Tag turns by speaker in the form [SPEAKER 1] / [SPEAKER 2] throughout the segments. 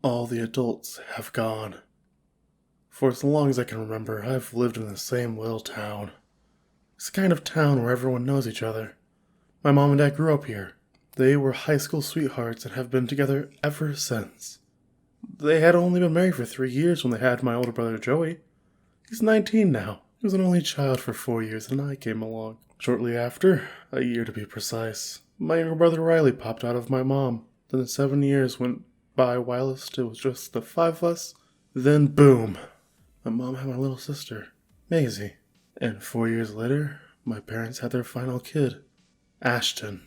[SPEAKER 1] All the adults have gone. For as long as I can remember, I've lived in the same little town. It's the kind of town where everyone knows each other. My mom and dad grew up here. They were high school sweethearts and have been together ever since. They had only been married for 3 years when they had my older brother Joey. He's 19 now. He was an only child for 4 years and I came along. Shortly after, a year to be precise, my younger brother Riley popped out of my mom. Then the 7 years went by whilst it was just the 5 of us. Then boom, my mom had my little sister, Maisie. And 4 years later, my parents had their final kid, Ashton.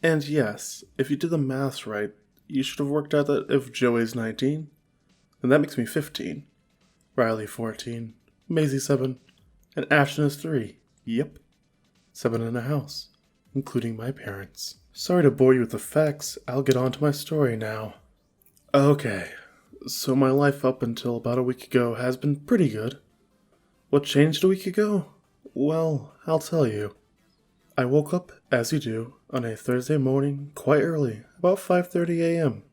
[SPEAKER 1] And yes, if you did the maths right, you should have worked out that if Joey's 19, then that makes me 15. Riley 14, Maisie 7, and Ashton is 3. Yep, 7 in a house, including my parents. Sorry to bore you with the facts, I'll get on to my story now. Okay, so my life up until about a week ago has been pretty good. What changed a week ago? Well, I'll tell you. I woke up, as you do, on a Thursday morning quite early, about 5:30 a.m.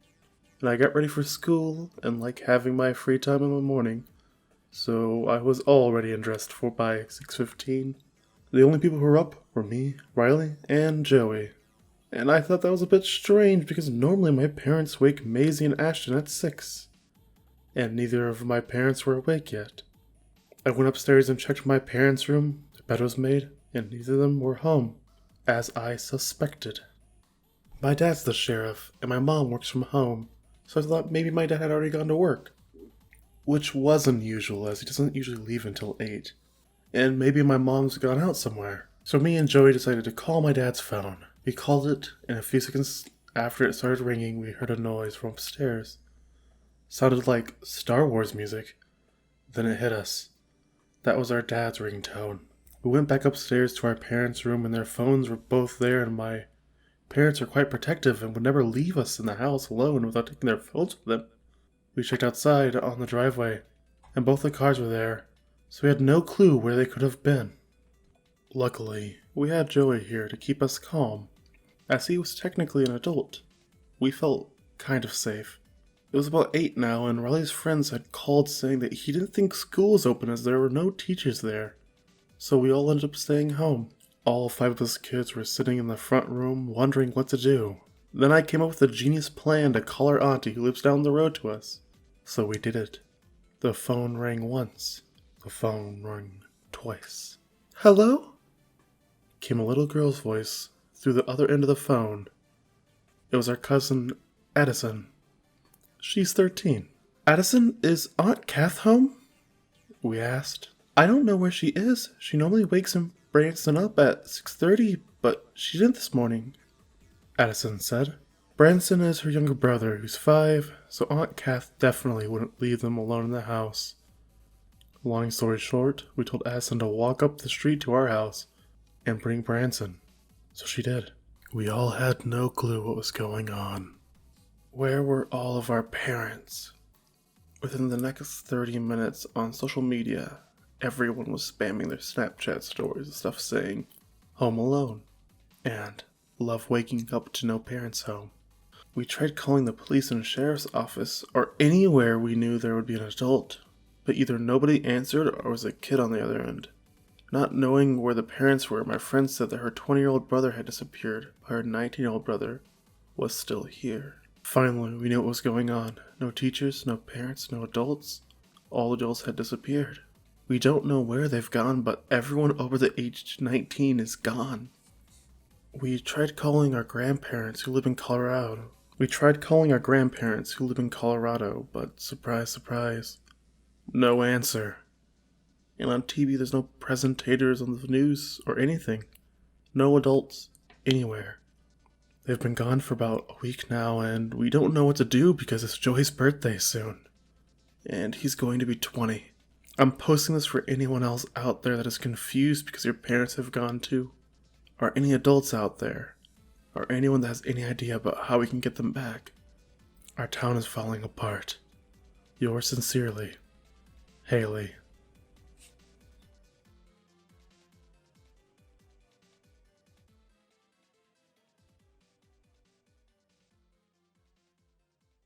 [SPEAKER 1] And I got ready for school and like having my free time in the morning, so I was all ready and dressed for by 6:15. The only people who were up were me, Riley, and Joey. And I thought that was a bit strange because normally my parents wake Maisie and Ashton at 6. And neither of my parents were awake yet. I went upstairs and checked my parents' room, their bed was made, and neither of them were home, as I suspected. My dad's the sheriff, and my mom works from home, so I thought maybe my dad had already gone to work. Which was unusual, as he doesn't usually leave until 8. And maybe my mom's gone out somewhere. So me and Joey decided to call my dad's phone. We called it, and a few seconds after it started ringing, we heard a noise from upstairs. Sounded like Star Wars music. Then it hit us. That was our dad's ringtone. We went back upstairs to our parents' room and their phones were both there, and my parents are quite protective and would never leave us in the house alone without taking their phones with them. We checked outside on the driveway, and both the cars were there, so we had no clue where they could have been. Luckily, we had Joey here to keep us calm, as he was technically an adult. We felt kind of safe. It was about 8 now, and Riley's friends had called saying that he didn't think school was open as there were no teachers there. So we all ended up staying home. All 5 of us kids were sitting in the front room wondering what to do. Then I came up with a genius plan to call our auntie who lives down the road to us. So we did it. The phone rang once. The phone rang twice. "Hello?" Came a little girl's voice through the other end of the phone. It was our cousin, Edison. She's 13. "Addison, is Aunt Kath home?" we asked. "I don't know where she is. She normally wakes Branson up at 6:30, but she didn't this morning," Addison said. Branson is her younger brother, who's 5, so Aunt Kath definitely wouldn't leave them alone in the house. Long story short, we told Addison to walk up the street to our house and bring Branson. So she did. We all had no clue what was going on. Where were all of our parents? Within the next 30 minutes on social media, everyone was spamming their Snapchat stories and stuff saying, "Home alone," and "Love waking up to no parents home." We tried calling the police and sheriff's office or anywhere we knew there would be an adult, but either nobody answered or was a kid on the other end. Not knowing where the parents were, my friend said that her 20-year-old brother had disappeared, but her 19-year-old brother was still here. Finally, we knew what was going on. No teachers, no parents, no adults. All adults had disappeared. We don't know where they've gone, but everyone over the age 19 is gone. We tried calling our grandparents who live in Colorado. But surprise, surprise, no answer. And on TV, there's no presentators on the news or anything. No adults anywhere. They've been gone for about a week now, and we don't know what to do because it's Joey's birthday soon. And he's going to be 20. I'm posting this for anyone else out there that is confused because your parents have gone too. Or any adults out there. Or anyone that has any idea about how we can get them back. Our town is falling apart. Yours sincerely, Haley.